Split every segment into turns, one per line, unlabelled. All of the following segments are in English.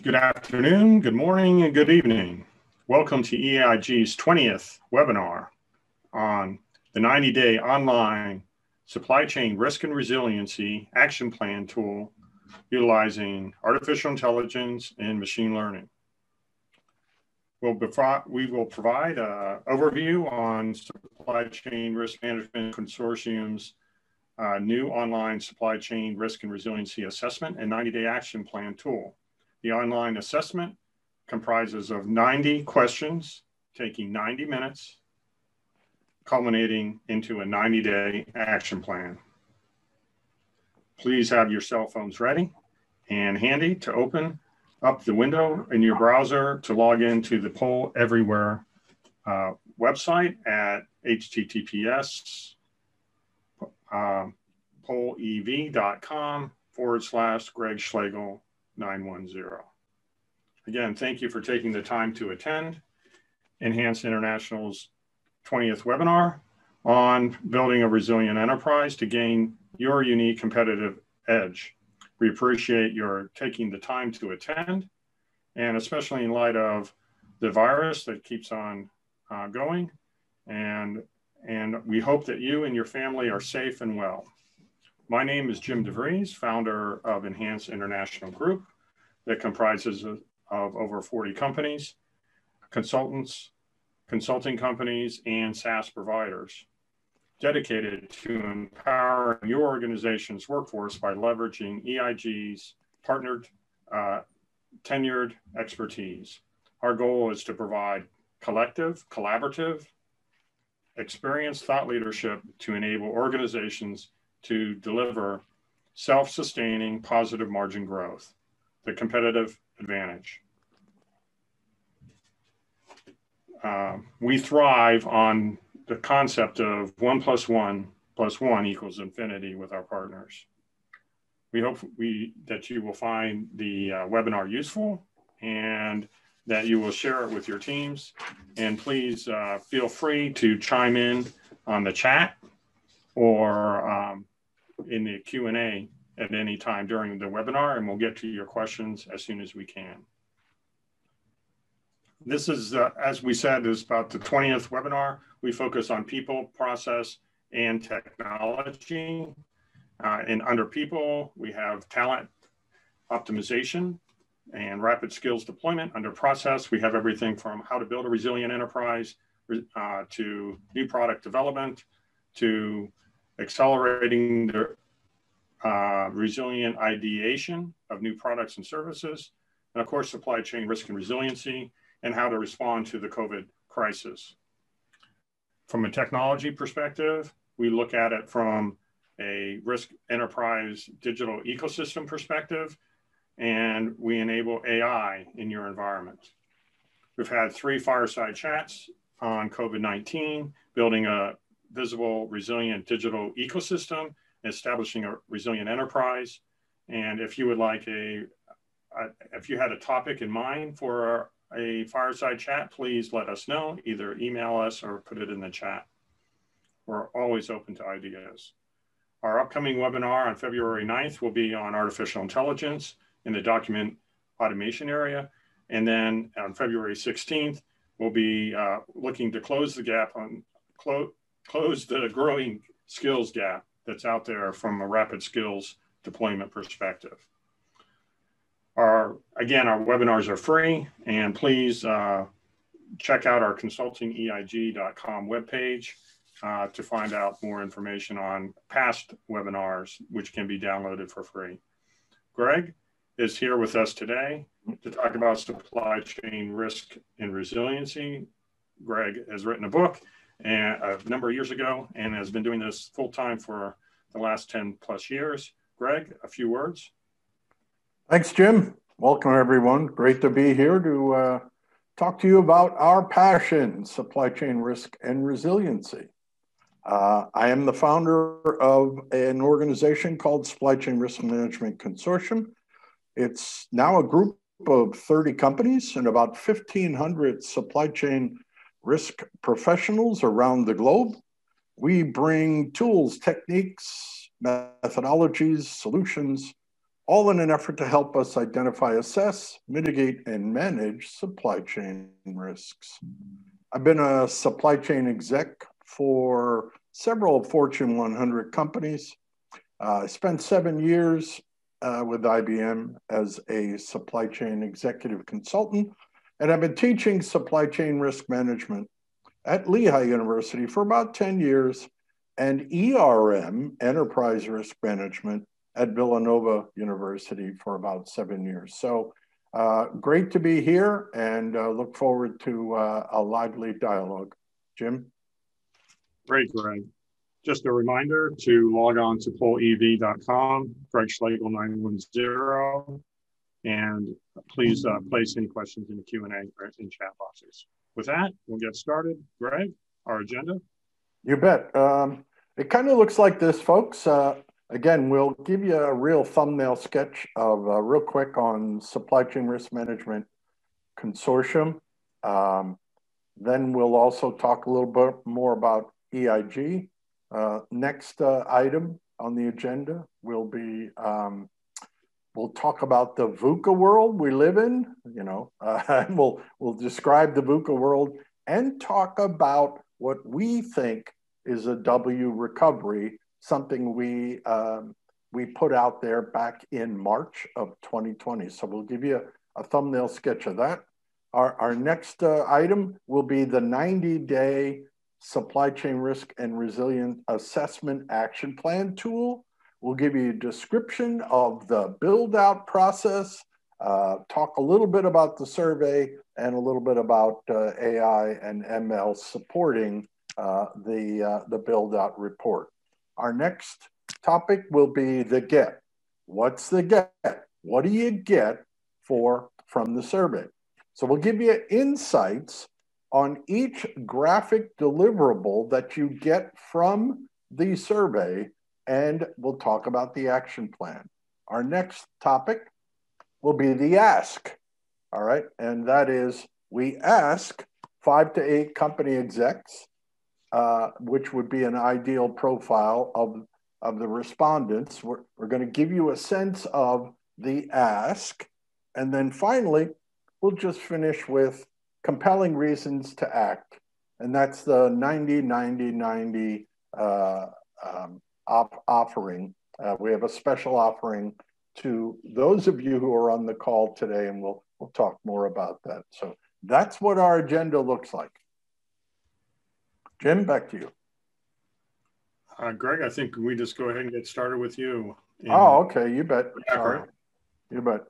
Good afternoon, good morning, and good evening. Welcome to EIG's 20th webinar on the 90-day online supply chain risk and resiliency action plan tool utilizing artificial intelligence and machine learning. We will provide an overview on Supply Chain Risk Management Consortium's new online supply chain risk and resiliency assessment and 90-day action plan tool. The online assessment comprises of 90 questions, taking 90 minutes, culminating into a 90-day action plan. Please have your cell phones ready and handy to open up the window in your browser to log into the Poll Everywhere website at https pollev.com/Greg Schlegel 910. Again, thank you for taking the time to attend Enhance International's 20th webinar on building a resilient enterprise to gain your unique competitive edge. We appreciate your taking the time to attend, and especially in light of the virus that keeps on going. And we hope that you and your family are safe and well. My name is Jim DeVries, founder of Enhance International Group that comprises of over 40 companies, consultants, consulting companies, and SaaS providers, dedicated to empowering your organization's workforce by leveraging EIG's partnered, tenured expertise. Our goal is to provide collective, collaborative, experienced thought leadership to enable organizations to deliver self-sustaining positive margin growth, the competitive advantage. We thrive on the concept of 1 + 1 + 1 = infinity with our partners. We hope that you will find the webinar useful and that you will share it with your teams. And please feel free to chime in on the chat or in the Q&A at any time during the webinar, and we'll get to your questions as soon as we can. This is, as we said, is about the 20th webinar. We focus on people, process, and technology. And under people, we have talent optimization and rapid skills deployment. Under process, we have everything from how to build a resilient enterprise to new product development, to accelerating the resilient ideation of new products and services, and of course, supply chain risk and resiliency, and how to respond to the COVID crisis. From a technology perspective, we look at it from a risk enterprise digital ecosystem perspective, and we enable AI in your environment. We've had 3 fireside chats on COVID-19, building a visible, resilient digital ecosystem, establishing a resilient enterprise. And if you would like if you had a topic in mind for a fireside chat, please let us know, either email us or put it in the chat. We're always open to ideas. Our upcoming webinar on February 9th will be on artificial intelligence in the document automation area. And then on February 16th, we'll be looking to close the gap on, close the growing skills gap that's out there from a rapid skills deployment perspective. Again, our webinars are free, and please check out our consultingeig.com webpage to find out more information on past webinars, which can be downloaded for free. Greg is here with us today to talk about supply chain risk and resiliency. Greg has written a book a number of years ago and has been doing this full time for the last 10+ years. Greg, a few words.
Thanks, Jim. Welcome, everyone. Great to be here to talk to you about our passion, supply chain risk and resiliency. I am the founder of an organization called Supply Chain Risk Management Consortium. It's now a group of 30 companies and about 1,500 supply chain risk professionals around the globe. We bring tools, techniques, methodologies, solutions all in an effort to help us identify, assess, mitigate, and manage supply chain risks. I've been a supply chain exec for several Fortune 100 companies. I spent 7 years with IBM as a supply chain executive consultant, and I've been teaching supply chain risk management at Lehigh University for about 10 years, and ERM, Enterprise Risk Management, at Villanova University for about 7 years. So great to be here, and look forward to a lively dialogue. Jim?
Great, Greg. Just a reminder to log on to pollev.com, Greg Schlegel 910, and please place any questions in the Q&A or in chat boxes. With that, we'll get started. Greg, our agenda?
You bet. It kind of looks like this, folks. Again, we'll give you a real thumbnail sketch of real quick on Supply Chain Risk Management Consortium. Then we'll also talk a little bit more about EIG. Next item on the agenda will be, we'll talk about the VUCA world we live in, and we'll describe the VUCA world and talk about what we think is a W recovery, something we put out there back in March of 2020. So we'll give you a thumbnail sketch of that. Our next item will be the 90-day Supply Chain Risk and Resilient Assessment Action Plan tool. We'll give you a description of the build-out process, talk a little bit about the survey, and a little bit about AI and ML supporting the build-out report. Our next topic will be the get. What's the get? What do you get from the survey? So we'll give you insights on each graphic deliverable that you get from the survey, and we'll talk about the action plan. Our next topic will be the ask, all right? And that is, we ask 5 to 8 company execs, which would be an ideal profile of the respondents. We're going to give you a sense of the ask, and then finally, we'll just finish with compelling reasons to act, and that's the 90-90-90 offering. We have a special offering to those of you who are on the call today, and we'll talk more about that. So that's what our agenda looks like. Jim, back to you.
Greg, I think we just go ahead and get started with you.
Oh, okay, you bet. Sorry. You bet.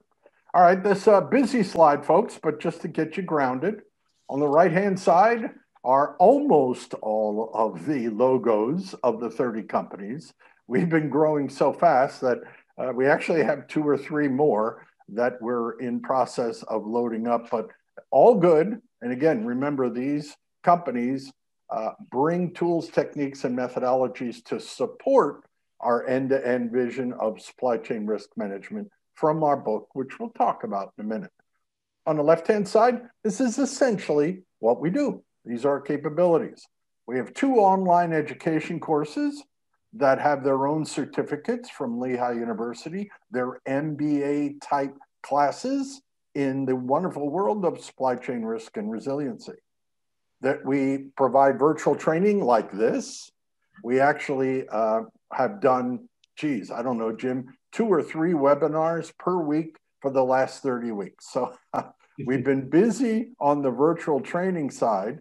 All right, this busy slide, folks, but just to get you grounded. On the right-hand side are almost all of the logos of the 30 companies. We've been growing so fast that we actually have 2 or 3 more that we're in process of loading up, but all good. And again, remember, these companies bring tools, techniques, and methodologies to support our end-to-end vision of supply chain risk management from our book, which we'll talk about in a minute. On the left-hand side, this is essentially what we do. These are our capabilities. We have 2 online education courses that have their own certificates from Lehigh University. They're MBA-type classes in the wonderful world of supply chain risk and resiliency. That we provide virtual training like this. We actually have done, I don't know, Jim, 2 or 3 webinars per week for the last 30 weeks. So we've been busy on the virtual training side.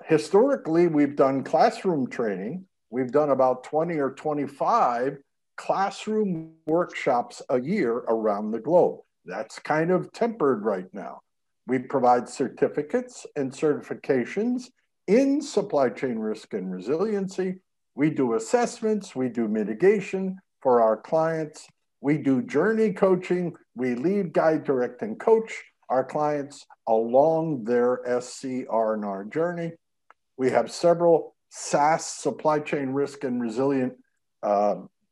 Historically, we've done classroom training. We've done about 20 or 25 classroom workshops a year around the globe. That's kind of tempered right now. We provide certificates and certifications in supply chain risk and resiliency. We do assessments, we do mitigation for our clients. We do journey coaching. We lead, guide, direct, and coach our clients along their SCR&R journey. We have several SaaS supply chain risk and resilient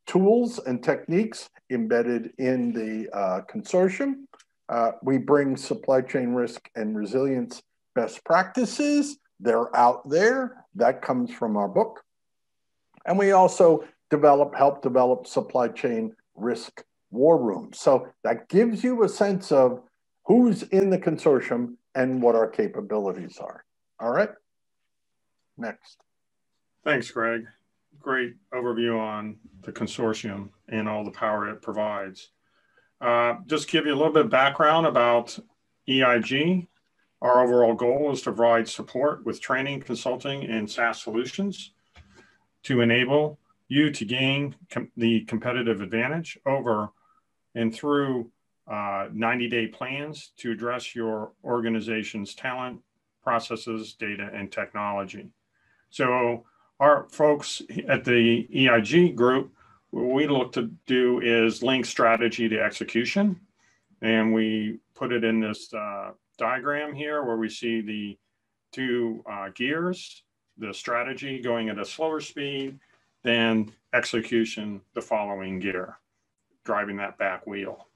tools and techniques embedded in the consortium. We bring supply chain risk and resilience best practices. They're out there. That comes from our book. And we also help develop supply chain risk war room. So that gives you a sense of who's in the consortium and what our capabilities are. All right, next.
Thanks, Greg. Great overview on the consortium and all the power it provides. Just give you a little bit of background about EIG. Our overall goal is to provide support with training, consulting, and SaaS solutions to enable you to gain the competitive advantage over and through 90-day plans to address your organization's talent, processes, data, and technology. So our folks at the EIG group, what we look to do is link strategy to execution. And we put it in this diagram here where we see the two gears, the strategy going at a slower speed, then execution, the following gear, driving that back wheel.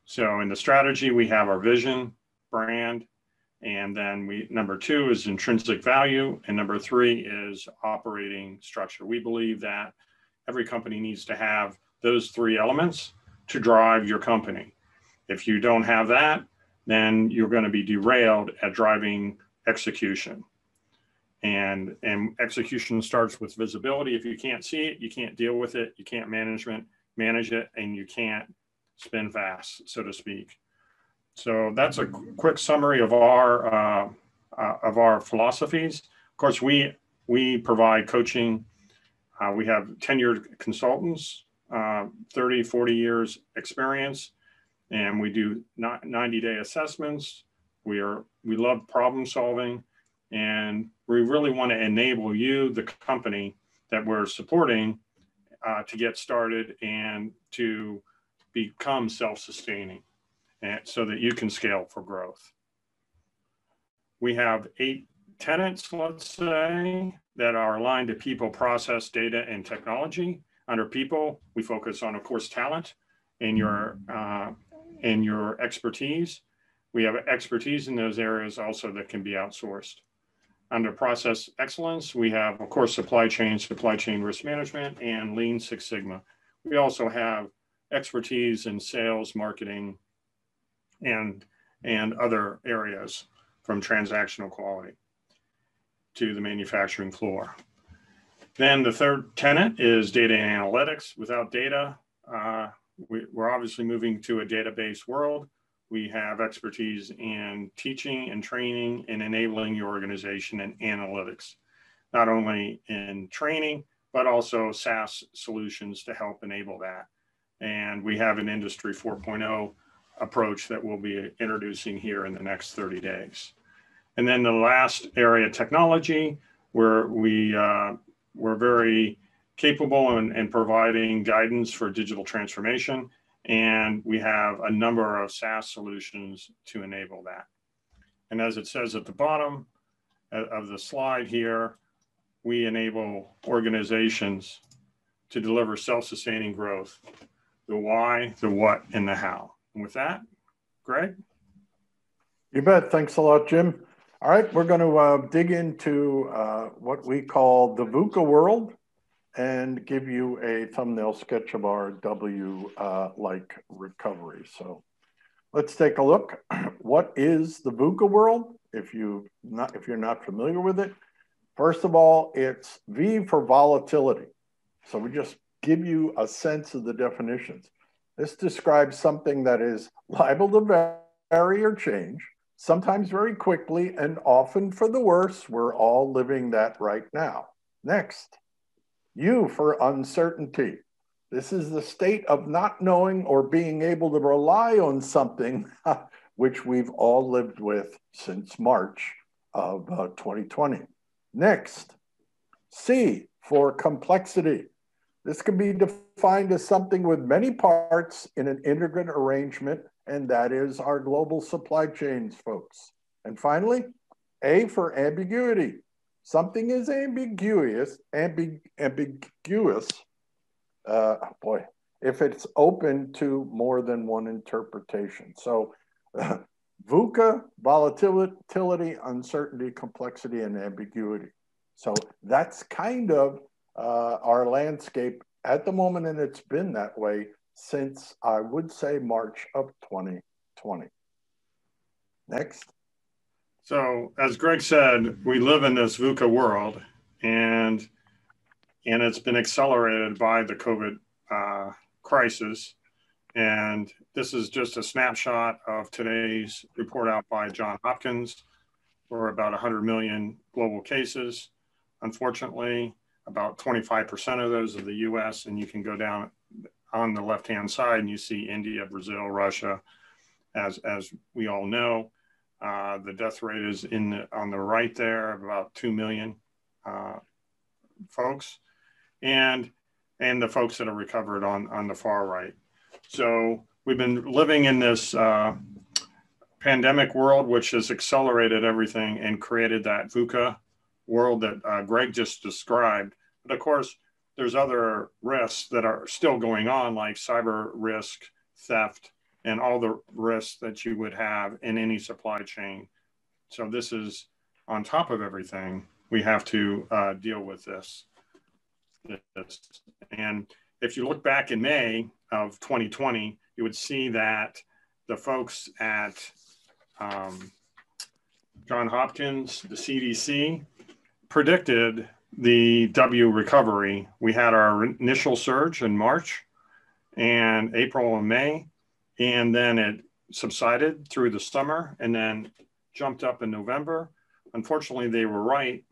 So in the strategy, we have our vision, brand, and then number 2 is intrinsic value, and number 3 is operating structure. We believe that every company needs to have those 3 elements to drive your company. If you don't have that, then you're going to be derailed at driving execution. And execution starts with visibility. If you can't see it, you can't deal with it, you can't manage it, and you can't spin fast, so to speak. So that's a quick summary of our philosophies. Of course, we provide coaching. We have tenured consultants, 30, 40 years experience, and we do 90-day assessments. We love problem solving, and we really want to enable you, the company that we're supporting, to get started and to become self-sustaining, and so that you can scale for growth. We have 8 tenets, let's say, that are aligned to people, process, data, and technology. Under people, we focus on, of course, talent and your expertise. We have expertise in those areas also that can be outsourced. Under process excellence, we have, of course, supply chain risk management, and Lean Six Sigma. We also have expertise in sales, marketing, and other areas, from transactional quality to the manufacturing floor. Then the third tenet is data and analytics. Without data, we're obviously moving to a database world. We have expertise in teaching and training and enabling your organization in analytics, not only in training, but also SaaS solutions to help enable that. And we have an Industry 4.0 approach that we'll be introducing here in the next 30 days. And then the last area, technology, where we're very capable in providing guidance for digital transformation. And we have a number of SaaS solutions to enable that. And as it says at the bottom of the slide here, we enable organizations to deliver self-sustaining growth, the why, the what, and the how. And with that, Greg?
You bet. Thanks a lot, Jim. All right, we're going to dig into what we call the VUCA world and give you a thumbnail sketch of our W-like recovery. So let's take a look. What is the VUCA world? If you're not familiar with it, first of all, it's V for volatility. So we just give you a sense of the definitions. This describes something that is liable to vary or change, sometimes very quickly and often for the worse. We're all living that right now. Next, U for uncertainty. This is the state of not knowing or being able to rely on something, which we've all lived with since March of 2020. Next, C for complexity. This can be defined as something with many parts in an integrated arrangement, and that is our global supply chains, folks. And finally, A for ambiguity. Something is ambiguous, if it's open to more than one interpretation. So VUCA, volatility, uncertainty, complexity, and ambiguity. So that's kind of our landscape at the moment, and it's been that way since, I would say, March of 2020. Next.
So as Greg said, we live in this VUCA world, and it's been accelerated by the COVID crisis. And this is just a snapshot of today's report out by Johns Hopkins. We're about 100 million global cases. Unfortunately, about 25% of those are the US, and you can go down on the left-hand side and you see India, Brazil, Russia, as we all know. The death rate is on the right there, about 2 million folks, and the folks that are recovered on the far right. So we've been living in this pandemic world, which has accelerated everything and created that VUCA world that Greg just described. But of course, there's other risks that are still going on, like cyber risk, theft, and all the risks that you would have in any supply chain. So this is on top of everything. We have to deal with this. And if you look back in May of 2020, you would see that the folks at Johns Hopkins, the CDC, predicted the W recovery. We had our initial surge in March and April and May, and then it subsided through the summer and then jumped up in November. Unfortunately, they were right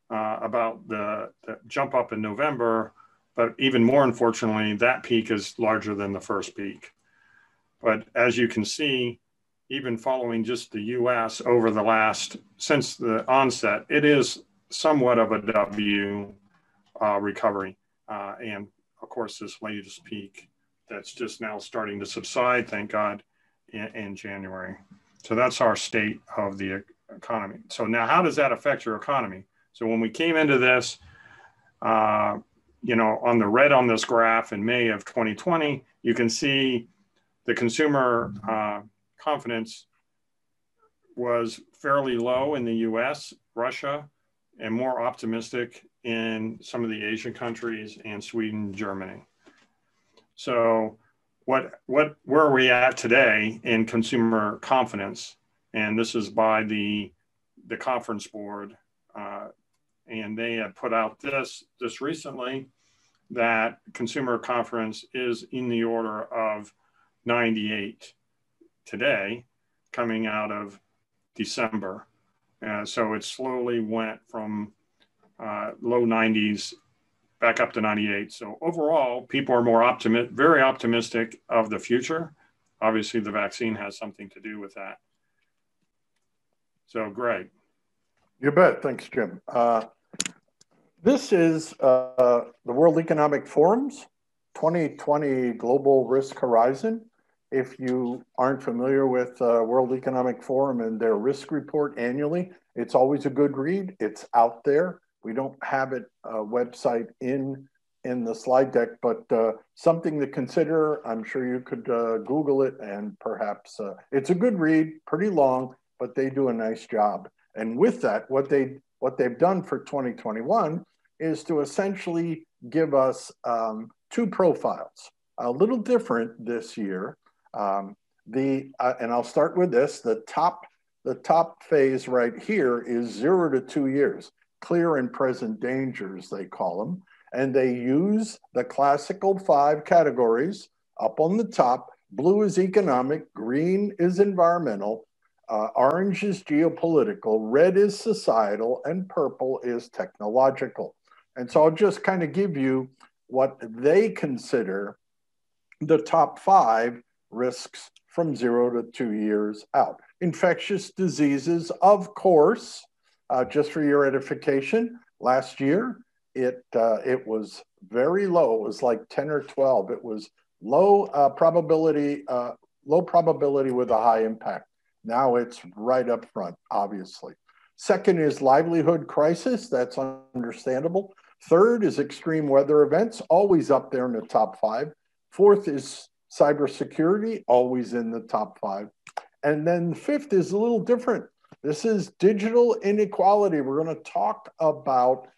about the jump up in November, but even more unfortunately, that peak is larger than the first peak. But as you can see, even following just the US over the since the onset, it is somewhat of a W recovery. And of course, this latest peak that's just now starting to subside, thank God, in January. So that's our state of the economy. So now how does that affect your economy? So when we came into this, on the red on this graph in May of 2020, you can see the consumer confidence was fairly low in the US, Russia, and more optimistic in some of the Asian countries and Sweden, Germany. So where are we at today in consumer confidence? And this is by the conference board. And they had put out this recently, that consumer confidence is in the order of 98 today, coming out of December. So it slowly went from low 90s back up to 98. So overall, people are more very optimistic of the future. Obviously, the vaccine has something to do with that. So, Greg.
You bet. Thanks, Jim. This is the World Economic Forum's 2020 Global Risk Horizon. If you aren't familiar with World Economic Forum and their risk report annually, it's always a good read. It's out there. We don't have it website in the slide deck, but something to consider. I'm sure you could Google it, and perhaps it's a good read, pretty long, but they do a nice job. And with that, what they've done for 2021 is to essentially give us two profiles, a little different this year. And I'll start with this. The top phase right here is 0 to 2 years, clear and present dangers, they call them. And they use the classical 5 categories up on the top. Blue is economic, green is environmental, orange is geopolitical, red is societal, and purple is technological. And so I'll just kind of give you what they consider the top 5 risks from 0 to 2 years out. Infectious diseases, of course, just for your edification, last year, it was very low. It was like 10 or 12. It was low probability with a high impact. Now it's right up front, obviously. Second is livelihood crisis. That's understandable. Third is extreme weather events, always up there in the top 5. Fourth is cybersecurity, always in the top 5. And then fifth is a little different. This is digital inequality. We're going to talk about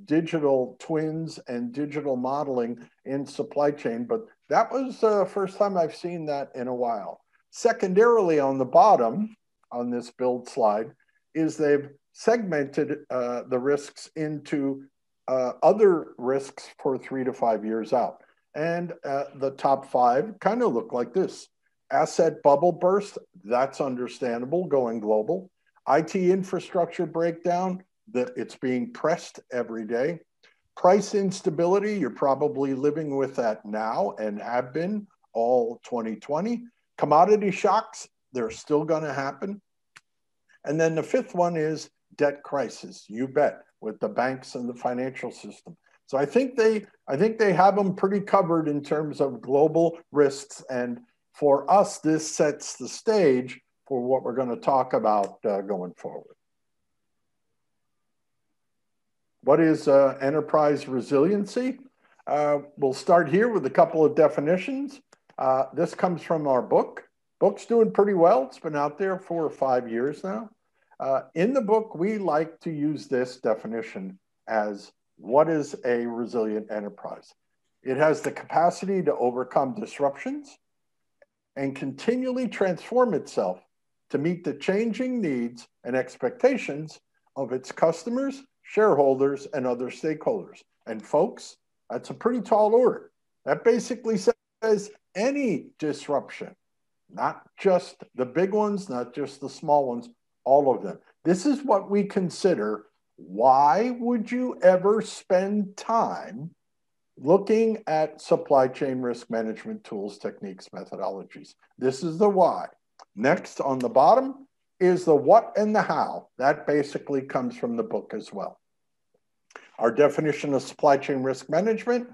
digital twins and digital modeling in supply chain, but That was the first time I've seen that in a while. Secondarily, on the bottom on this build slide is they've segmented the risks into other risks for 3 to 5 years out. And the top 5 kind of look like this. Asset bubble burst, that's understandable, going global. IT infrastructure breakdown, that it's being pressed every day. Price instability, you're probably living with that now and have been all 2020. Commodity shocks, they're still going to happen. And then the 5th one is debt crisis, you bet, with the banks and the financial system. So I think they have them pretty covered in terms of global risks. And for us, this sets the stage for what we're going to talk about going forward. What is enterprise resiliency? We'll start here with a couple of definitions. This comes from our book. Book's doing pretty well. It's been out there 4 or 5 years now. In the book, we like to use this definition as what is a resilient enterprise? It has the capacity to overcome disruptions and continually transform itself to meet the changing needs and expectations of its customers, shareholders, and other stakeholders. And folks, that's a pretty tall order. That basically says any disruption, not just the big ones, not just the small ones, all of them. This is what we consider. Why would you ever spend time looking at supply chain risk management tools, techniques, methodologies? This is the why. Next, on the bottom is the what and the how. That basically comes from the book as well. Our definition of supply chain risk management,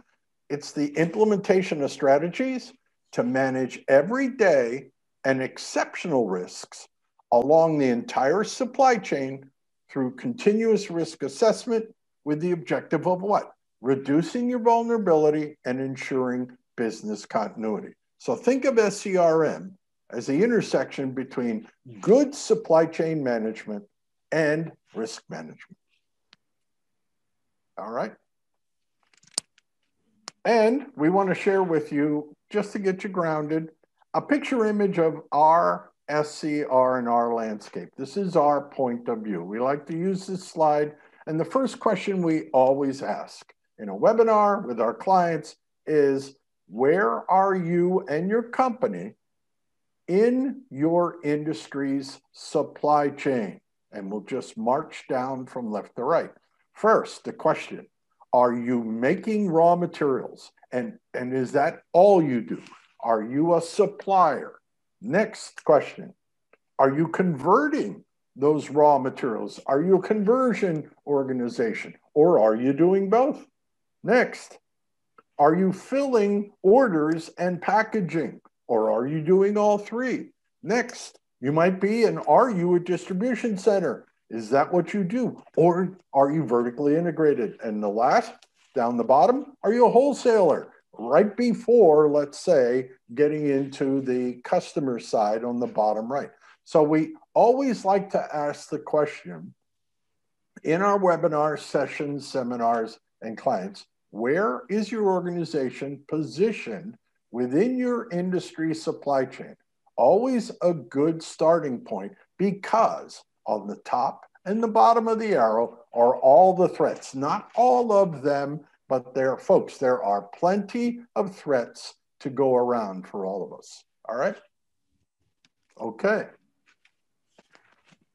it's the implementation of strategies to manage everyday and exceptional risks along the entire supply chain through continuous risk assessment with the objective of what? Reducing your vulnerability and ensuring business continuity. So think of SCRM as the intersection between good supply chain management and risk management. All right. And we want to share with you, just to get you grounded, a picture image of our SCR&R landscape. This is our point of view. We like to use this slide. And the first question we always ask in a webinar with our clients is, where are you and your company in your industry's supply chain? And we'll just march down from left to right. First, the question, are you making raw materials? And is that all you do? Are you a supplier? Next question, are you converting those raw materials? Are you a conversion organization, or are you doing both? Next, are you filling orders and packaging, or are you doing all 3? Next, you might be are you a distribution center? Is that what you do? Or are you vertically integrated? And the last, down the bottom, are you a wholesaler? Right before, let's say, getting into the customer side on the bottom right. So we always like to ask the question in our webinar sessions, seminars, and clients, where is your organization positioned within your industry supply chain? Always a good starting point, because on the top and the bottom of the arrow are all the threats. Not all of them, but folks, there are plenty of threats to go around for all of us. All right? Okay.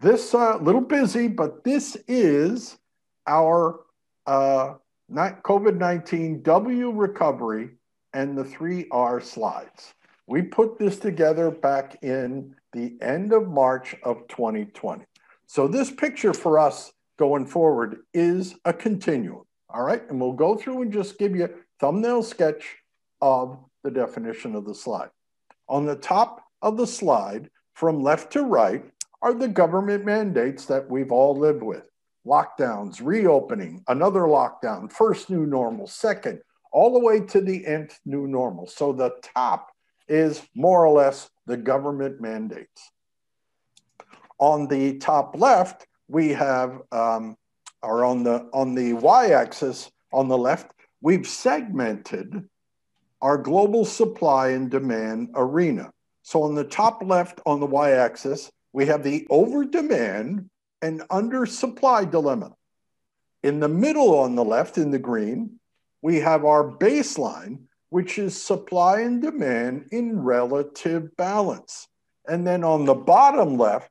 This little busy, but this is our COVID-19 W recovery and the 3R slides. We put this together back in the end of March of 2020. So this picture for us going forward is a continuum. All right, and we'll go through and just give you a thumbnail sketch of the definition of the slide. On the top of the slide, from left to right, are the government mandates that we've all lived with. Lockdowns, reopening, another lockdown, first new normal, second, all the way to the nth new normal. So the top is more or less the government mandates. On the top left, we have or on the y-axis on the left, we've segmented our global supply and demand arena. So on the top left on the y-axis, we have the over-demand and undersupply dilemma. In the middle on the left, in the green, we have our baseline, which is supply and demand in relative balance. And then on the bottom left,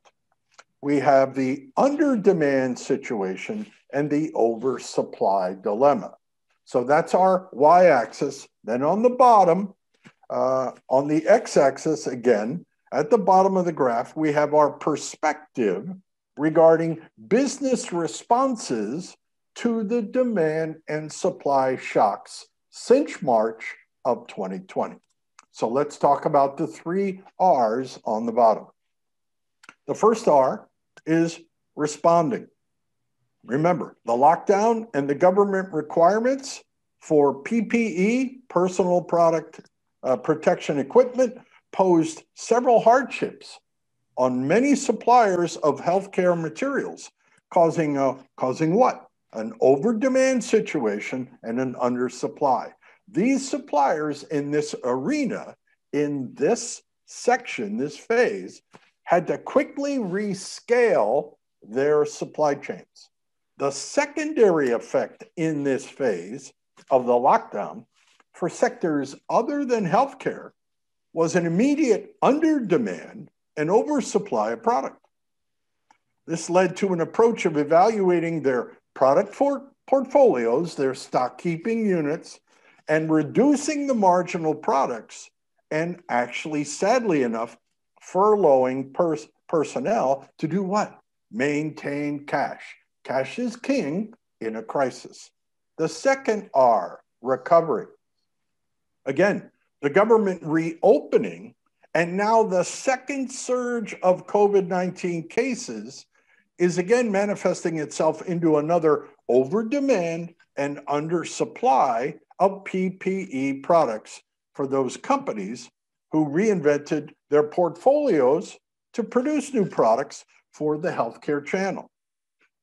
we have the under-demand situation and the oversupply dilemma. So that's our y-axis. Then on the bottom, on the x-axis again, at the bottom of the graph, we have our perspective regarding business responses to the demand and supply shocks since March of 2020. So let's talk about the 3 R's on the bottom. The first R is responding. Remember, the lockdown and the government requirements for PPE, personal product protection equipment, posed several hardships on many suppliers of healthcare materials, causing what? An over-demand situation and an undersupply. These suppliers in this arena, in this section, this phase, had to quickly rescale their supply chains. The secondary effect in this phase of the lockdown for sectors other than healthcare was an immediate under-demand and oversupply of product. This led to an approach of evaluating their product portfolios, their stock keeping units, and reducing the marginal products, and actually, sadly enough, furloughing personnel to do what? Maintain cash. Cash is king in a crisis. The second R, recovery. Again, the government reopening and now the second surge of COVID-19 cases is again manifesting itself into another over-demand and undersupply of PPE products for those companies who reinvented their portfolios to produce new products for the healthcare channel.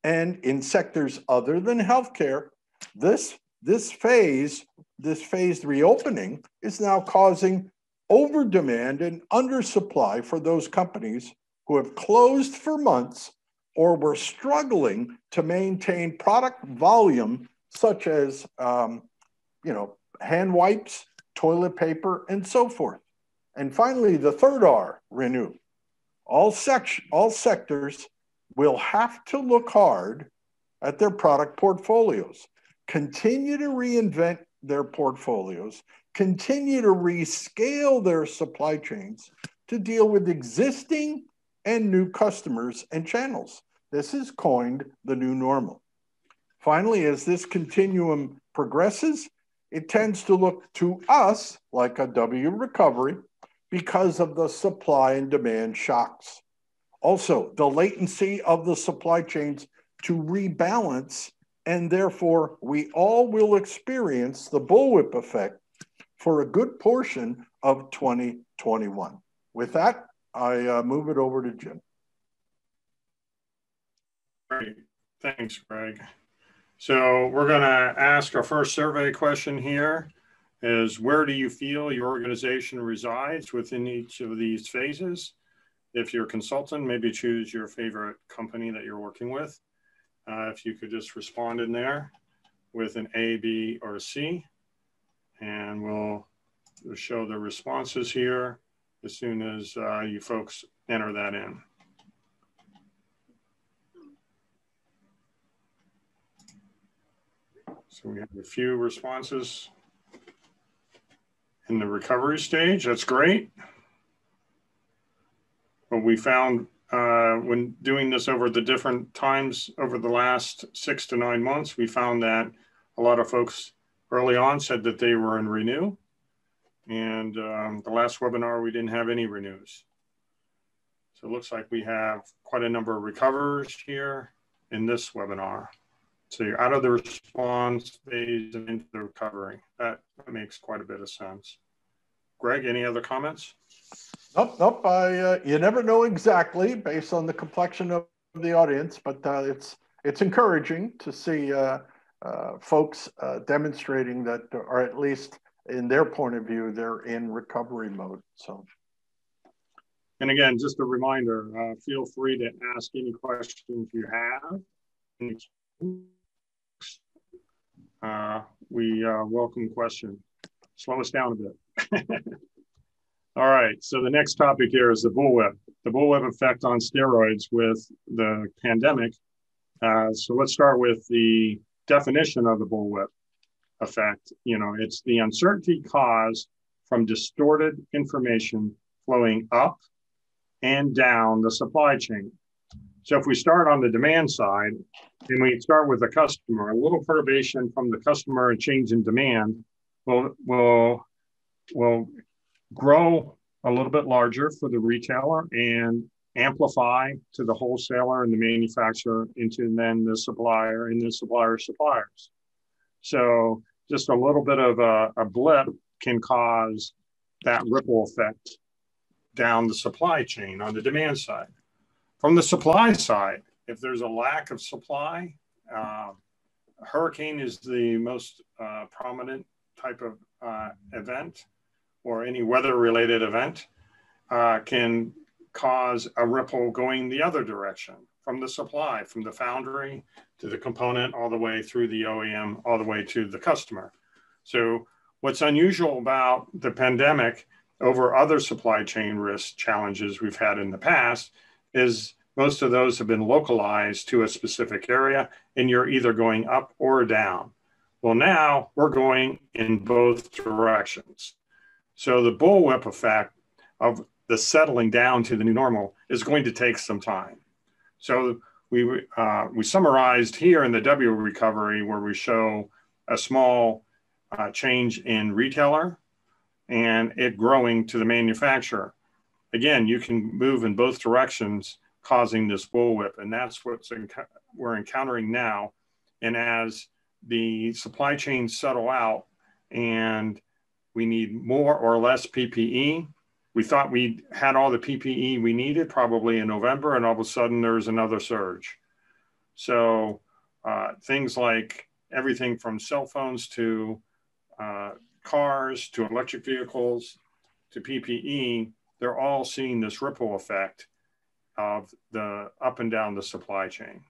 And in sectors other than healthcare, this phased reopening is now causing over-demand and undersupply for those companies who have closed for months or were struggling to maintain product volume, such as hand wipes, toilet paper, and so forth. And finally, the third R, renew. All sectors will have to look hard at their product portfolios, continue to reinvent their portfolios, continue to rescale their supply chains to deal with existing and new customers and channels. This is coined the new normal. Finally, as this continuum progresses, it tends to look to us like a W recovery because of the supply and demand shocks. Also, the latency of the supply chains to rebalance, and therefore we all will experience the bullwhip effect for a good portion of 2021. With that, I move it over to Jim.
Great, thanks, Greg. So we're going to ask our first survey question here is, where do you feel your organization resides within each of these phases? If you're a consultant, maybe choose your favorite company that you're working with. If you could just respond in there with an A, B, or C, and we'll show the responses here as soon as you folks enter that in. So we have a few responses in the recovery stage. That's great. But we found when doing this over the different times over the last 6 to 9 months, we found that a lot of folks early on said that they were in renew. And the last webinar, we didn't have any renews. So it looks like we have quite a number of recoverers here in this webinar. So you're out of the response phase and into the recovery. That makes quite a bit of sense. Greg, any other comments?
Nope. You never know exactly based on the complexion of the audience, but it's encouraging to see folks demonstrating that, or at least in their point of view, they're in recovery mode. So.
And again, just a reminder, feel free to ask any questions you have. We welcome questions. Slow us down a bit. All right, so the next topic here is the bullwhip. The bullwhip effect on steroids with the pandemic. So let's start with the definition of the bullwhip effect. It's the uncertainty caused from distorted information flowing up and down the supply chain. So if we start on the demand side, and we start with the customer, a little perturbation from the customer and change in demand will grow a little bit larger for the retailer and amplify to the wholesaler and the manufacturer into then the supplier and the supplier's suppliers. So just a little bit of a blip can cause that ripple effect down the supply chain on the demand side. From the supply side, if there's a lack of supply, hurricane is the most prominent type of event, or any weather-related event can cause a ripple going the other direction from the supply, from the foundry to the component, all the way through the OEM, all the way to the customer. So what's unusual about the pandemic over other supply chain risk challenges we've had in the past is most of those have been localized to a specific area, and you're either going up or down. Well, now we're going in both directions. So the bullwhip effect of the settling down to the new normal is going to take some time. So we summarized here in the W recovery where we show a small change in retailer and it growing to the manufacturer. Again, you can move in both directions, causing this bullwhip, and that's what we're encountering now. And as the supply chains settle out and we need more or less PPE, we thought we had all the PPE we needed probably in November, and all of a sudden there's another surge. So things like everything from cell phones to cars to electric vehicles to PPE, they're all seeing this ripple effect of the up and down the supply chain.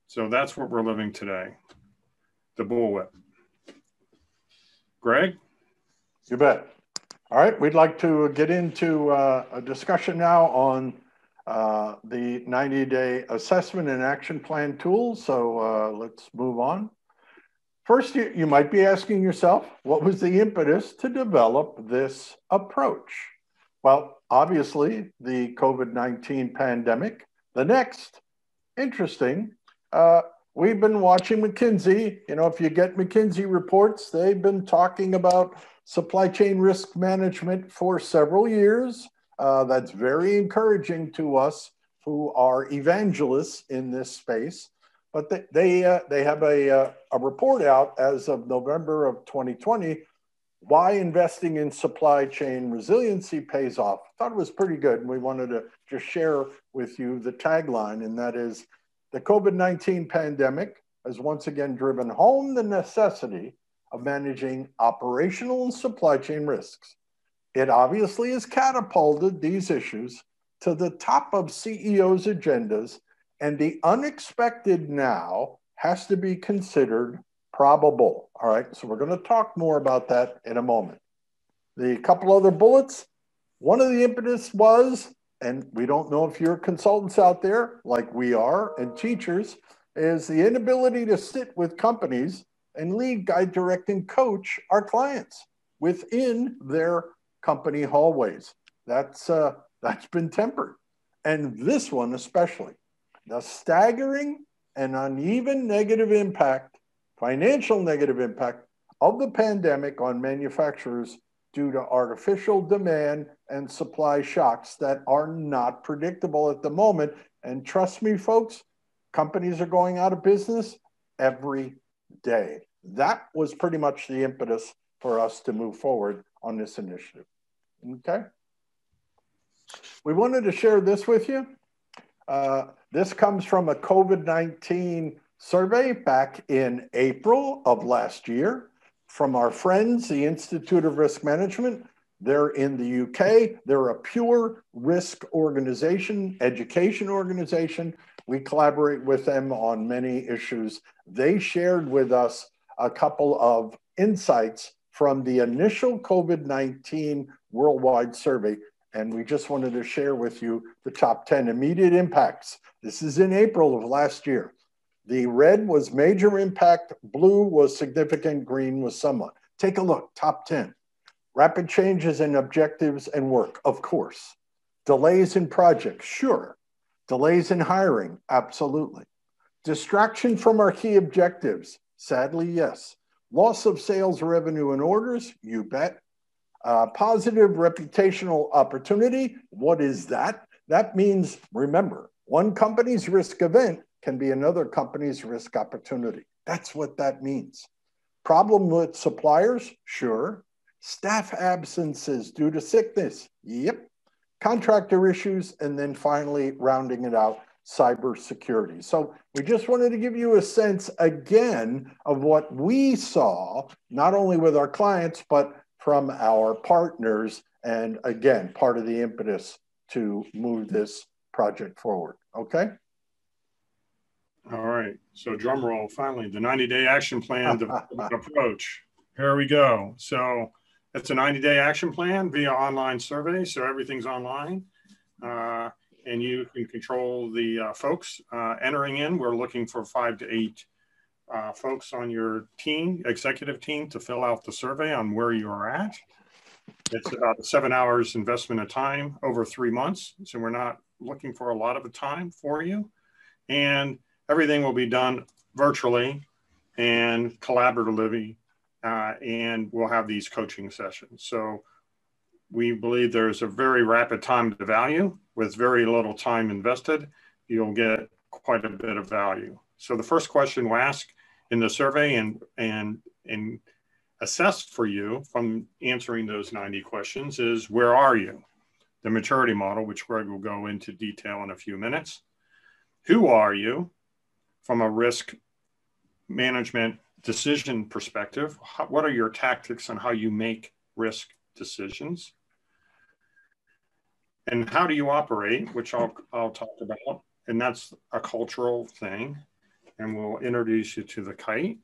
So that's what we're living today, the bullwhip. Greg?
You bet. All right, we'd like to get into a discussion now on the 90-day assessment and action plan tool. So let's move on. First, you might be asking yourself, what was the impetus to develop this approach? Well, obviously, the COVID-19 pandemic. The next, interesting, we've been watching McKinsey. If you get McKinsey reports, they've been talking about supply chain risk management for several years. That's very encouraging to us who are evangelists in this space. But they have a report out as of November of 2020, why investing in supply chain resiliency pays off. I thought it was pretty good, and we wanted to just share with you the tagline, and that is, the COVID-19 pandemic has once again driven home the necessity of managing operational and supply chain risks. It obviously has catapulted these issues to the top of CEOs' agendas, and the unexpected now has to be considered probable. All right, so we're going to talk more about that in a moment. The couple other bullets, one of the impetus was, and we don't know if you're consultants out there like we are and teachers, is the inability to sit with companies and lead, guide, direct, and coach our clients within their company hallways. That's been tempered. And this one especially, the staggering and uneven negative impact, financial negative impact of the pandemic on manufacturers due to artificial demand and supply shocks that are not predictable at the moment. And trust me, folks, companies are going out of business every day. That was pretty much the impetus for us to move forward on this initiative. Okay. We wanted to share this with you. This comes from a COVID-19 survey back in April of last year. from our friends, the Institute of Risk Management. They're in the UK. They're a pure risk organization, education organization. We collaborate with them on many issues. They shared with us a couple of insights from the initial COVID-19 worldwide survey, and we just wanted to share with you the top 10 immediate impacts. This is in April of last year. The red was major impact, blue was significant, green was somewhat. Take a look, top 10. Rapid changes in objectives and work, of course. Delays in projects, sure. Delays in hiring, absolutely. Distraction from our key objectives, sadly, yes. Loss of sales revenue and orders, you bet. Positive reputational opportunity, what is that? That means, remember, one company's risk event can be another company's risk opportunity. That's what that means. Problem with suppliers, sure. Staff absences due to sickness, yep. Contractor issues, and then finally, rounding it out, cybersecurity. So we just wanted to give you a sense again of what we saw, not only with our clients, but from our partners, and again, part of the impetus to move this project forward, okay?
All right, so drum roll, finally, the 90-day action plan development approach. Here we go. So it's a 90-day action plan via online survey, so everything's online. And you can control the folks entering in. We're looking for 5 to 8 folks on your team, executive team, to fill out the survey on where you are at. It's about 7 hours investment of time over 3 months. So we're not looking for a lot of time for you. And everything will be done virtually and collaboratively, and we'll have these coaching sessions. So we believe there's a very rapid time to value. With very little time invested, you'll get quite a bit of value. So the first question we'll ask in the survey and assess for you from answering those 90 questions is, where are you? The maturity model, which Greg will go into detail in a few minutes. Who are you from a risk management decision perspective? What are your tactics on how you make risk decisions? And how do you operate, which I'll talk about, and that's a cultural thing. And we'll introduce you to the Kite.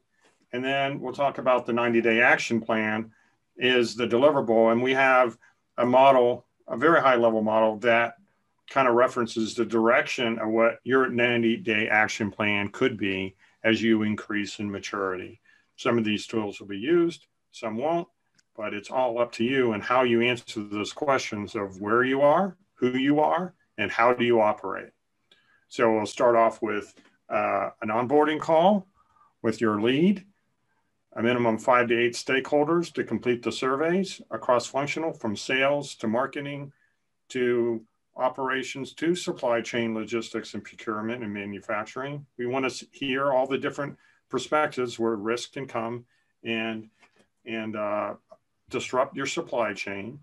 And then we'll talk about the 90-day action plan is the deliverable. And we have a model, a very high level model that kind of references the direction of what your 90-day action plan could be as you increase in maturity. Some of these tools will be used, some won't, but it's all up to you and how you answer those questions of where you are, who you are, and how do you operate. So we'll start off with an onboarding call with your lead, a minimum 5 to 8 stakeholders to complete the surveys, across functional from sales to marketing to operations to supply chain, logistics and procurement and manufacturing. We want to hear all the different perspectives where risk can come and disrupt your supply chain.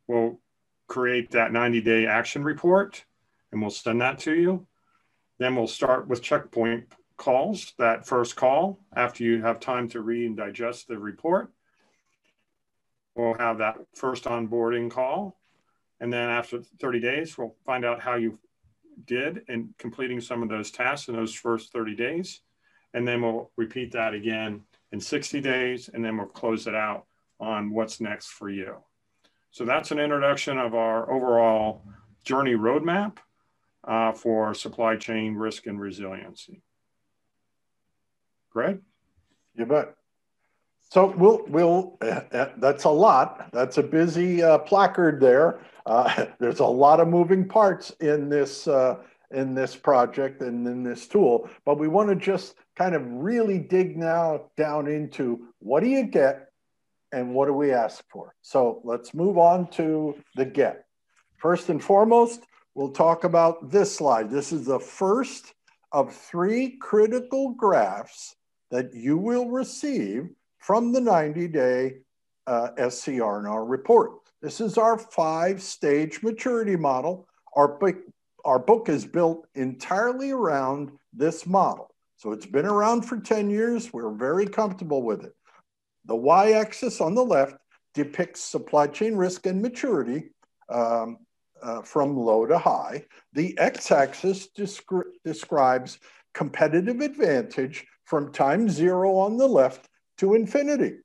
We'll create that 90-day action report and we'll send that to you. Then we'll start with checkpoint calls, that first call after you have time to read and digest the report. We'll have that first onboarding call. And then after 30 days, we'll find out how you did in completing some of those tasks in those first 30 days. And then we'll repeat that again in 60 days, and then we'll close it out on what's next for you. So that's an introduction of our overall journey roadmap for supply chain risk and resiliency. Greg?
You bet. So that's a lot. That's a busy placard there. There's a lot of moving parts in this project and in this tool, but we want to just kind of really dig now down into what do you get and what do we ask for? So let's move on to the get. First and foremost, we'll talk about this slide. This is the first of 3 critical graphs that you will receive from the 90-day SCR&R report. This is our 5-stage maturity model. Our book is built entirely around this model. So it's been around for 10 years. We're very comfortable with it. The y-axis on the left depicts supply chain risk and maturity from low to high. The x-axis describes competitive advantage from time zero on the left to infinity.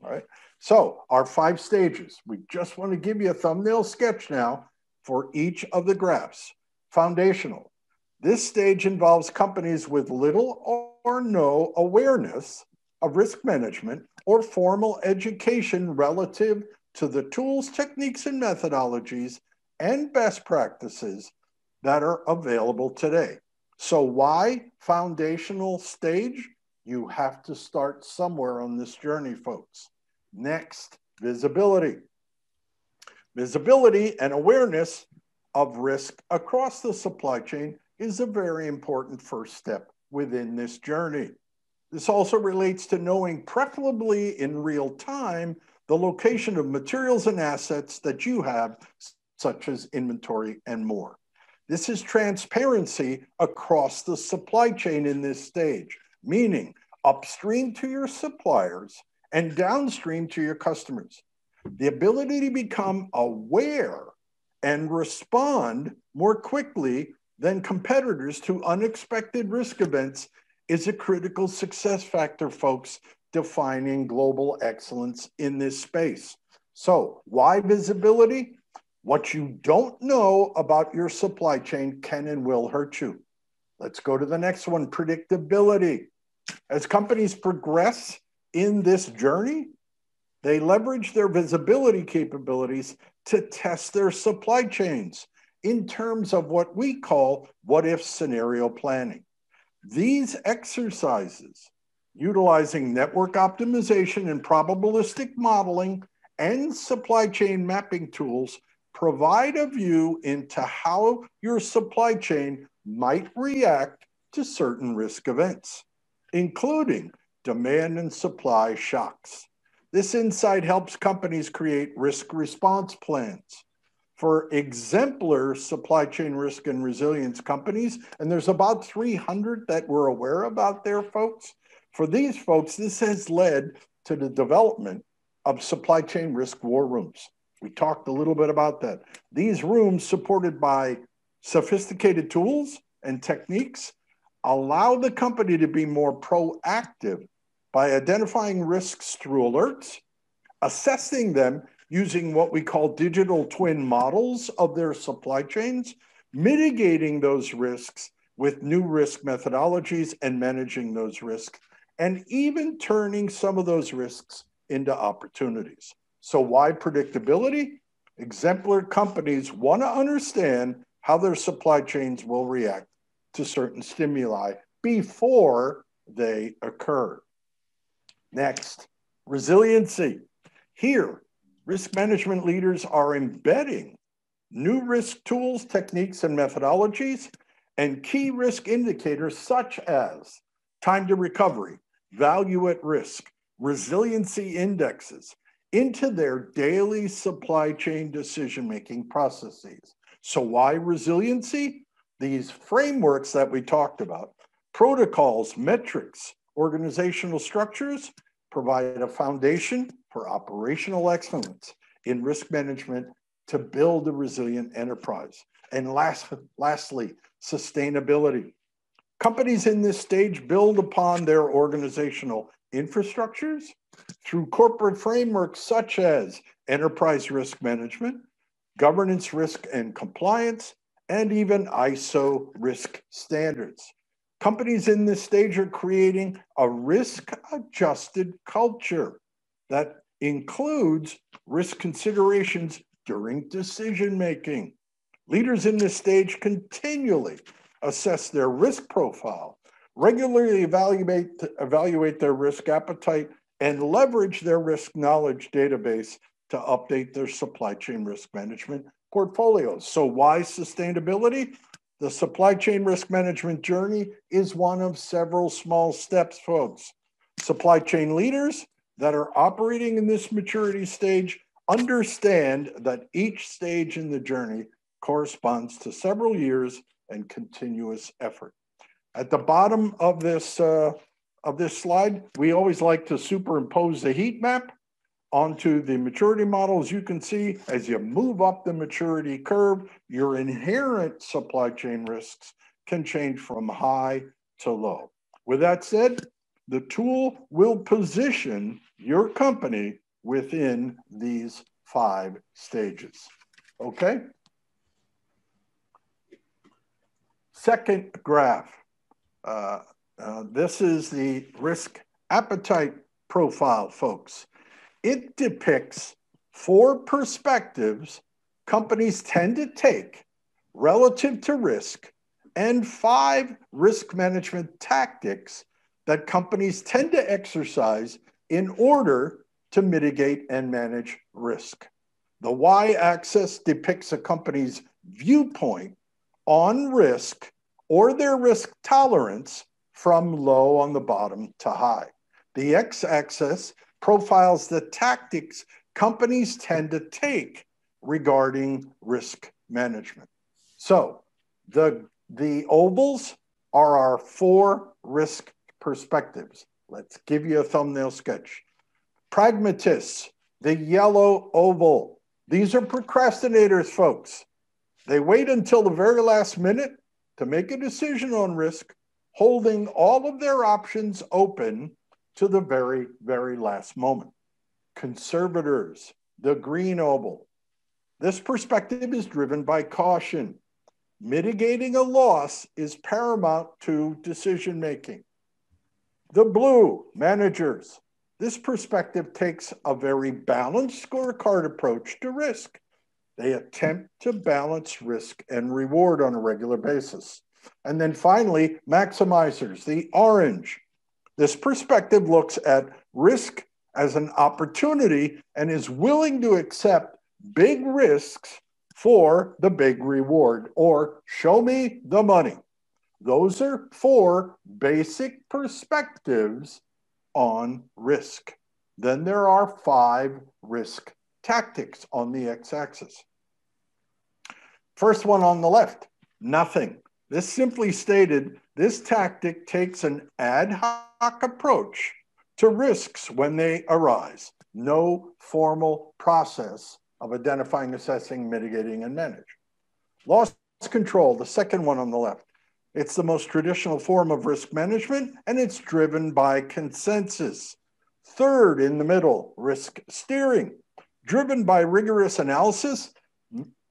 All right. So our 5 stages, we just want to give you a thumbnail sketch now for each of the graphs. Foundational. This stage involves companies with little or no awareness of risk management or formal education relative to the tools, techniques, and methodologies and best practices that are available today. So why foundational stage? You have to start somewhere on this journey, folks. Next, visibility. Visibility and awareness of risk across the supply chain is a very important first step within this journey. This also relates to knowing, preferably in real time, the location of materials and assets that you have, such as inventory and more. This is transparency across the supply chain in this stage, meaning upstream to your suppliers and downstream to your customers. The ability to become aware and respond more quickly than competitors to unexpected risk events is a critical success factor, folks, defining global excellence in this space. So why visibility? What you don't know about your supply chain can and will hurt you. Let's go to the next one, predictability. As companies progress in this journey, they leverage their visibility capabilities to test their supply chains in terms of what we call what-if scenario planning. These exercises, utilizing network optimization and probabilistic modeling and supply chain mapping tools, provide a view into how your supply chain might react to certain risk events, including demand and supply shocks. This insight helps companies create risk response plans for exemplar supply chain risk and resilience companies. And there's about 300 that we're aware about there, folks. For these folks, this has led to the development of supply chain risk war rooms. We talked a little bit about that. These rooms, supported by sophisticated tools and techniques, allow the company to be more proactive by identifying risks through alerts, assessing them using what we call digital twin models of their supply chains, mitigating those risks with new risk methodologies and managing those risks, and even turning some of those risks into opportunities. So why predictability? Exemplar companies want to understand how their supply chains will react to certain stimuli before they occur. Next, resiliency. Here, risk management leaders are embedding new risk tools, techniques, and methodologies, and key risk indicators such as time to recovery, value at risk, resiliency indexes into their daily supply chain decision-making processes. So why resiliency? These frameworks that we talked about, protocols, metrics, organizational structures, provide a foundation for operational excellence in risk management to build a resilient enterprise. And lastly, sustainability. Companies in this stage build upon their organizational infrastructures through corporate frameworks such as enterprise risk management, governance risk and compliance, and even ISO risk standards. Companies in this stage are creating a risk-adjusted culture that includes risk considerations during decision-making. Leaders in this stage continually assess their risk profile, regularly evaluate their risk appetite, and leverage their risk knowledge database to update their supply chain risk management portfolios. So why sustainability? The supply chain risk management journey is one of several small steps, folks. Supply chain leaders that are operating in this maturity stage understand that each stage in the journey corresponds to several years and continuous effort. At the bottom of this of this slide, we always like to superimpose the heat map onto the maturity model. As you can see, as you move up the maturity curve, your inherent supply chain risks can change from high to low. With that said, the tool will position your company within these 5 stages. Okay? Second graph. This is the risk appetite profile, folks. It depicts 4 perspectives companies tend to take relative to risk and 5 risk management tactics that companies tend to exercise in order to mitigate and manage risk. The y-axis depicts a company's viewpoint on risk or their risk tolerance from low on the bottom to high. The x-axis profiles the tactics companies tend to take regarding risk management. So the ovals are our 4 risk perspectives. Let's give you a thumbnail sketch. Pragmatists, the yellow oval. These are procrastinators, folks. They wait until the very last minute to make a decision on risk, holding all of their options open to the very, very last moment. Conservators, the green oval. This perspective is driven by caution. Mitigating a loss is paramount to decision-making. The blue, managers. This perspective takes a very balanced scorecard approach to risk. They attempt to balance risk and reward on a regular basis. And then finally, maximizers, the orange. This perspective looks at risk as an opportunity and is willing to accept big risks for the big reward, or show me the money. Those are 4 basic perspectives on risk. Then there are 5 risk tactics on the x-axis. First one on the left, nothing. This simply stated, this tactic takes an ad hoc approach to risks when they arise. No formal process of identifying, assessing, mitigating, and manage. Loss control, the second one on the left. It's the most traditional form of risk management, and it's driven by consensus. Third in the middle, risk steering, driven by rigorous analysis.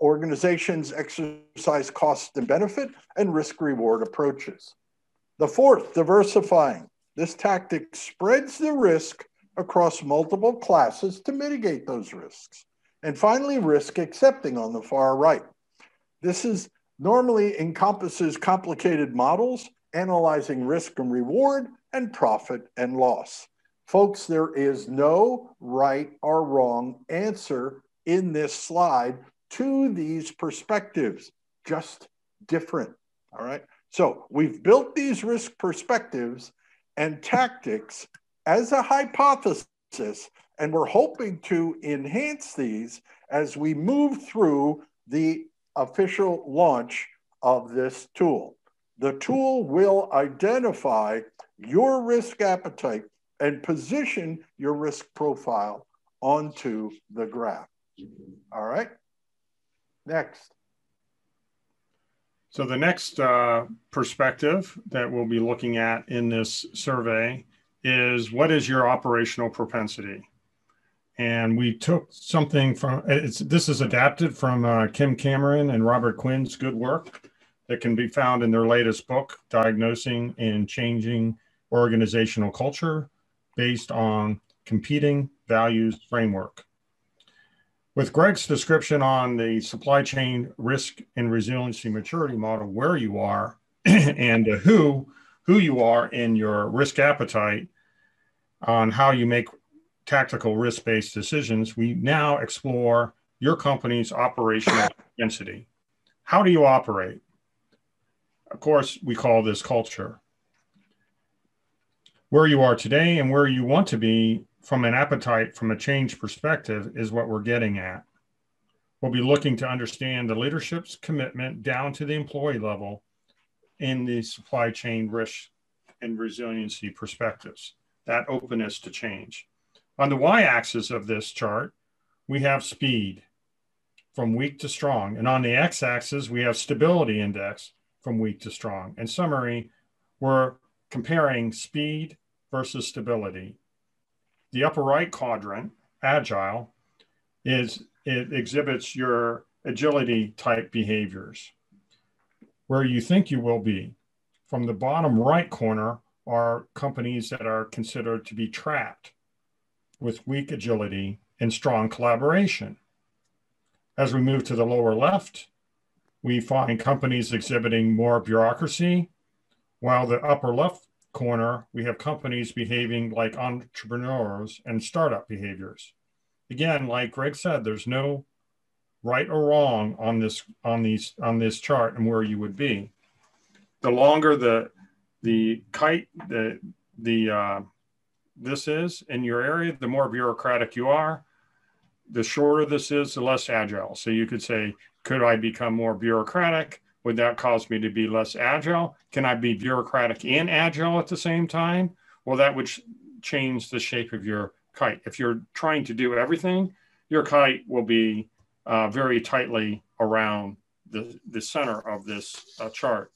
Organizations exercise cost and benefit and risk reward approaches. The fourth, diversifying. This tactic spreads the risk across multiple classes to mitigate those risks. And finally, risk accepting on the far right. This is normally encompasses complicated models, analyzing risk and reward, and profit and loss. Folks, there is no right or wrong answer in this slide to these perspectives, just different, all right? So we've built these risk perspectives and tactics as a hypothesis, and we're hoping to enhance these as we move through the official launch of this tool. The tool will identify your risk appetite and position your risk profile onto the graph. All right, next.
So the next perspective that we'll be looking at in this survey is, what is your operational propensity? And we took something from, this is adapted from Kim Cameron and Robert Quinn's good work that can be found in their latest book, Diagnosing and Changing Organizational Culture, based on Competing Values Framework. With Greg's description on the supply chain risk and resiliency maturity model, where you are and who you are in your risk appetite, on how you make tactical risk-based decisions, we now explore your company's operational density. How do you operate? Of course, we call this culture. Where you are today and where you want to be from an appetite, from a change perspective, is what we're getting at. We'll be looking to understand the leadership's commitment down to the employee level in the supply chain risk and resiliency perspectives, that openness to change. On the y-axis of this chart, we have speed from weak to strong. And on the x-axis, we have stability index from weak to strong. In summary, we're comparing speed versus stability. The upper right quadrant, agile, it exhibits your agility type behaviors, where you think you will be. From the bottom right corner are companies that are considered to be trapped with weak agility and strong collaboration. As we move to the lower left, we find companies exhibiting more bureaucracy, while the upper left corner, we have companies behaving like entrepreneurs and startup behaviors. Again, like Greg said, there's no right or wrong on this chart and where you would be. The longer the kite this is in your area, the more bureaucratic you are. The shorter this is, the less agile. So you could say, could I become more bureaucratic? Would that cause me to be less agile? Can I be bureaucratic and agile at the same time? Well, that would change the shape of your kite. If you're trying to do everything, your kite will be very tightly around the center of this chart.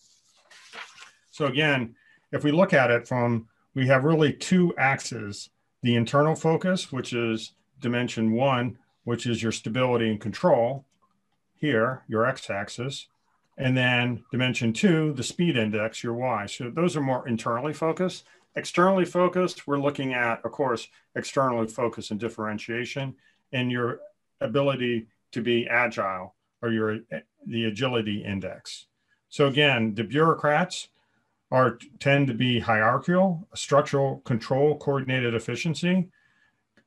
So again, if we look at it from, we have really two axes, the internal focus, which is dimension 1, which is your stability and control, here, your x-axis, and then dimension 2, the speed index, your y. So those are more internally focused. Externally focused, we're looking at, of course, externally focused and differentiation and your ability to be agile, or the agility index. So again, the bureaucrats tend to be hierarchical, structural control, coordinated efficiency,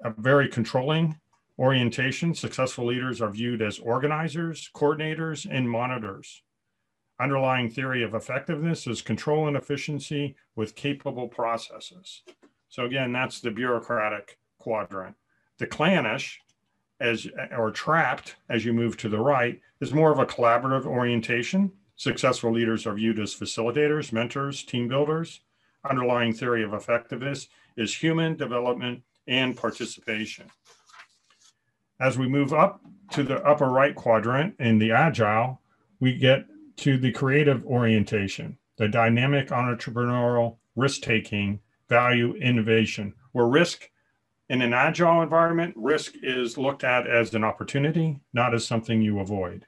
a very controlling orientation. Successful leaders are viewed as organizers, coordinators, and monitors. Underlying theory of effectiveness is control and efficiency with capable processes. So again, that's the bureaucratic quadrant. The clannish, or trapped, as you move to the right, is more of a collaborative orientation. Successful leaders are viewed as facilitators, mentors, team builders. Underlying theory of effectiveness is human development and participation. As we move up to the upper right quadrant in the agile, we get to the creative orientation, the dynamic entrepreneurial risk-taking, value innovation, where risk in an agile environment, risk is looked at as an opportunity, not as something you avoid.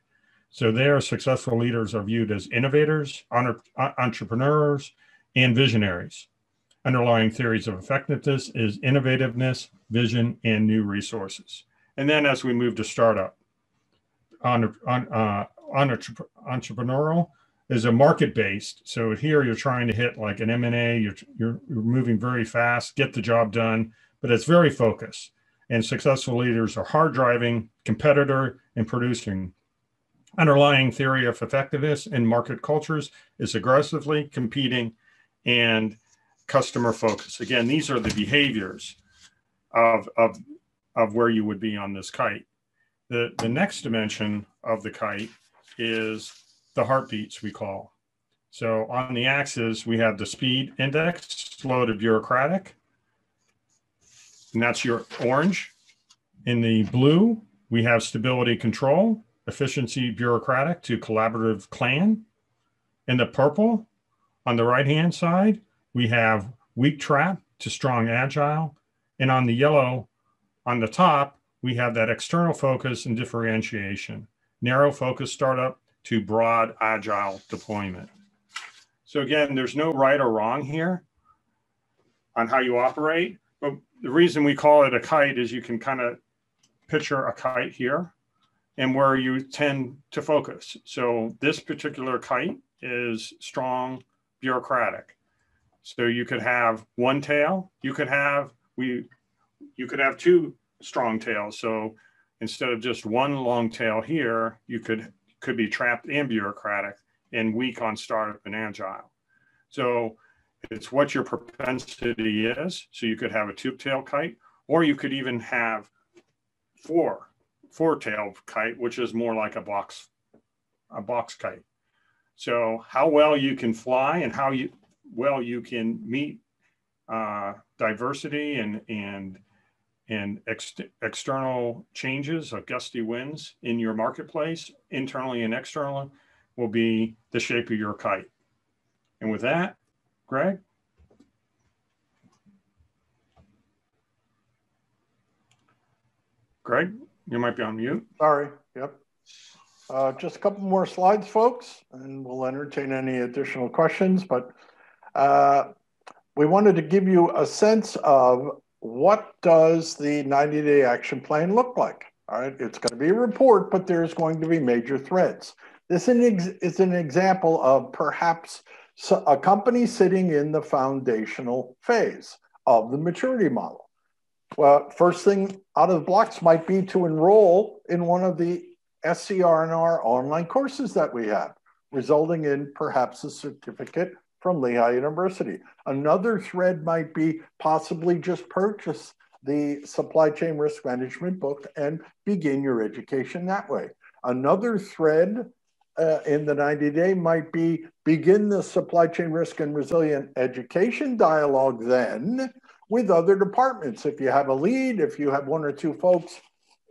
So there, successful leaders are viewed as innovators, entrepreneurs, and visionaries. Underlying theories of effectiveness is innovativeness, vision, and new resources. And then as we move to startup, entrepreneurial is a market-based. So here you're trying to hit like an M&A, you're moving very fast, get the job done, but it's very focused. And successful leaders are hard-driving, competitor, and producing. Underlying theory of effectiveness in market cultures is aggressively competing and customer focus. Again, these are the behaviors of where you would be on this kite. The next dimension of the kite is the heartbeats, we call. So on the axis, we have the speed index, slow to bureaucratic, and that's your orange. In the blue, we have stability control, efficiency bureaucratic to collaborative clan. In the purple, on the right-hand side, we have weak trap to strong agile. And on the yellow, on the top, we have that external focus and differentiation, narrow focus startup to broad agile deployment. So again, there's no right or wrong here on how you operate. But the reason we call it a kite is you can kind of picture a kite here and where you tend to focus. So this particular kite is strong bureaucratic. So you could have one tail, you could have two strong tails. So instead of just one long tail here, you could be trapped and bureaucratic and weak on startup and agile. So it's what your propensity is. So you could have a tube-tailed kite, or you could even have four-tailed kite, which is more like a box kite. So how well you can fly and well you can meet diversity and external changes of gusty winds in your marketplace, internally and externally, will be the shape of your kite. And with that, Greg? Greg, you might be on mute.
Sorry, yep. Just a couple more slides, folks, and we'll entertain any additional questions, but we wanted to give you a sense of what does the 90-day action plan look like. All right, it's going to be a report, but there's going to be major threads. This is an example of perhaps a company sitting in the foundational phase of the maturity model. Well, first thing out of the blocks might be to enroll in one of the SCR&R online courses that we have, resulting in perhaps a certificate from Lehigh University. Another thread might be possibly just purchase the supply chain risk management book and begin your education that way. Another thread in the 90-day might be begin the supply chain risk and resilient education dialogue then with other departments. If you have a lead, if you have one or two folks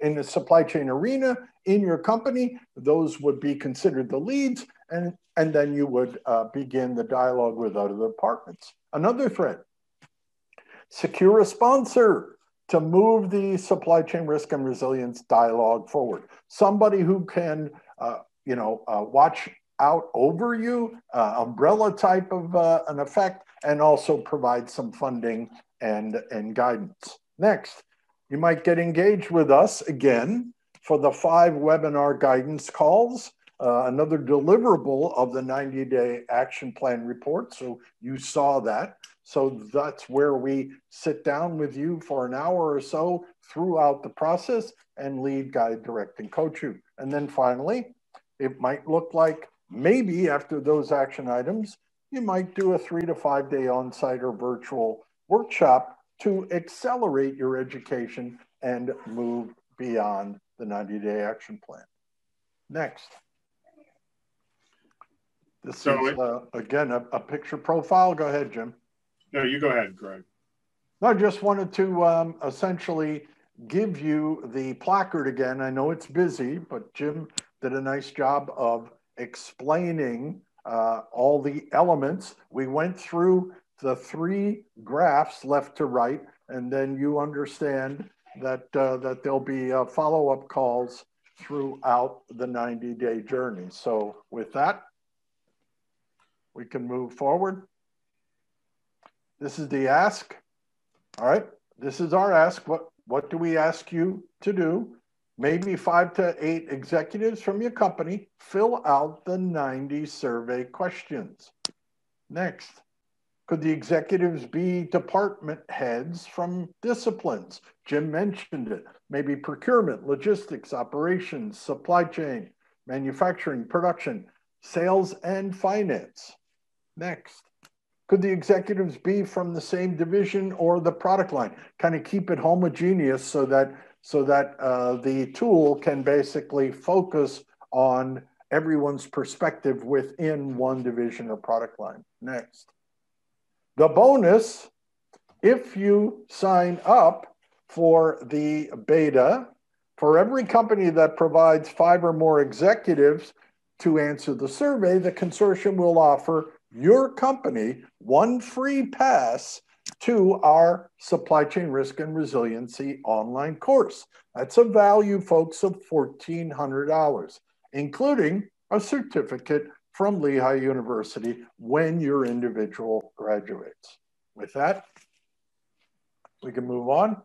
in the supply chain arena in your company, those would be considered the leads, and then you would begin the dialogue with other departments. Another thread, secure a sponsor to move the supply chain risk and resilience dialogue forward. Somebody who can, watch out over you, umbrella type of an effect, and also provide some funding and guidance. Next, you might get engaged with us again for the 5 webinar guidance calls, another deliverable of the 90-day action plan report. So you saw that. So that's where we sit down with you for an hour or so throughout the process and lead, guide, direct, and coach you. And then finally, it might look like maybe after those action items, you might do a 3 to 5 day on-site or virtual workshop to accelerate your education and move beyond the 90-day action plan. Next. This is, again, a picture profile. Go ahead, Jim.
No, you go ahead, Greg.
I just wanted to essentially give you the placard again. I know it's busy, but Jim did a nice job of explaining all the elements. We went through the 3 graphs left to right, and then you understand that, that there'll be follow-up calls throughout the 90-day journey. So with that, we can move forward. This is the ask. All right, this is our ask. What do we ask you to do? Maybe 5 to 8 executives from your company fill out the 90 survey questions. Next, could the executives be department heads from disciplines? Jim mentioned it. Maybe procurement, logistics, operations, supply chain, manufacturing, production, sales, and finance. Next, could the executives be from the same division or the product line? Kind of keep it homogeneous so that the tool can basically focus on everyone's perspective within one division or product line. Next. The bonus, if you sign up for the beta, for every company that provides 5 or more executives to answer the survey, the consortium will offer your company 1 free pass to our supply chain risk and resiliency online course. That's a value, folks, of $1,400, including a certificate from Lehigh University when your individual graduates. With that, we can move on.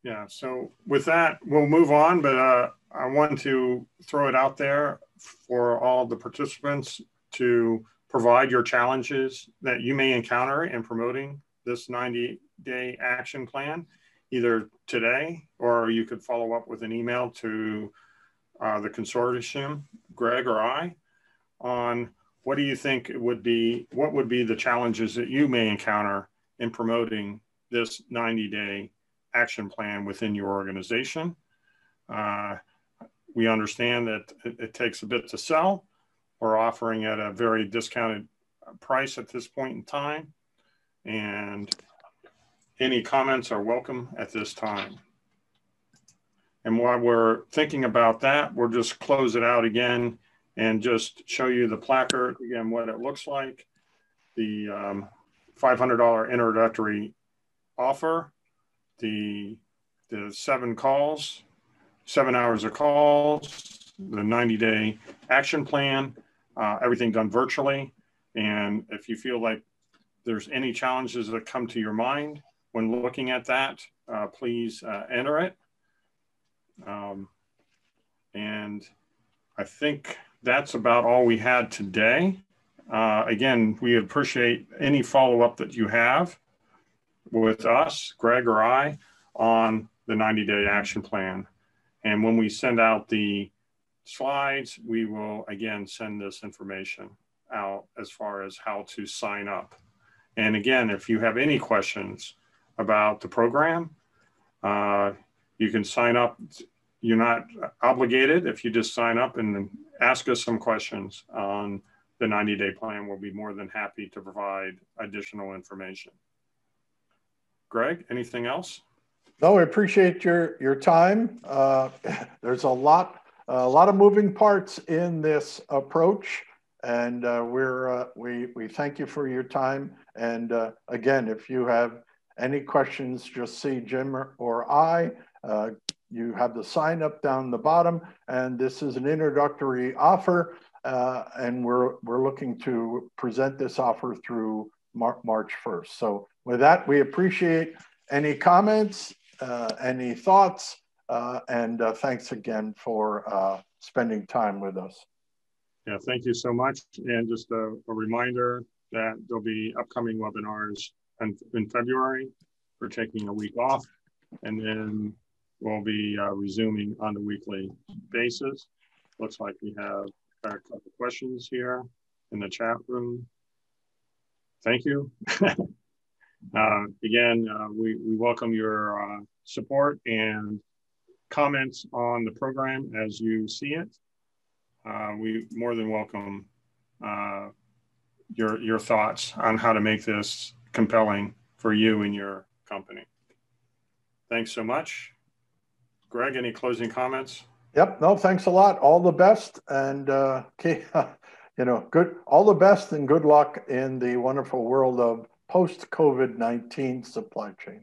Yeah, so with that, we'll move on, but I want to throw it out there for all the participants to provide your challenges that you may encounter in promoting this 90-day action plan, either today, or you could follow up with an email to the consortium, Greg or I, on what do you think it would be, what would be the challenges that you may encounter in promoting this 90-day action plan within your organization. We understand that it takes a bit to sell. We're offering at a very discounted price at this point in time, and any comments are welcome at this time. And while we're thinking about that, we'll just close it out again and just show you the placard again, what it looks like. The $500 introductory offer, the 7 calls, 7 hours of calls, the 90-day action plan, everything done virtually. And if you feel like there's any challenges that come to your mind when looking at that, please enter it. And I think that's about all we had today. Again, we appreciate any follow-up that you have with us, Greg or I, on the 90-day action plan. And when we send out the slides, we will again send this information out as far as how to sign up. And again, if you have any questions about the program, you can sign up. You're not obligated. If you just sign up and ask us some questions on the 90-day plan, we'll be more than happy to provide additional information. Greg, anything else?
No, I appreciate your time. There's a lot of moving parts in this approach, and we thank you for your time. And again, if you have any questions, just see Jim or I. You have the sign up down the bottom, and this is an introductory offer, and we're looking to present this offer through March 1st. So with that, we appreciate any comments, any thoughts, and thanks again for spending time with us.
Yeah, thank you so much. And just a reminder that there'll be upcoming webinars in February. We're taking a week off, and then we'll be resuming on a weekly basis. Looks like we have a couple of questions here in the chat room. Thank you. Again, we welcome your support and comments on the program as you see it. We more than welcome your thoughts on how to make this compelling for you and your company. Thanks so much. Greg, any closing comments?
Yep. No, thanks a lot. All the best, and good. All the best and good luck in the wonderful world of post-COVID-19 supply chain.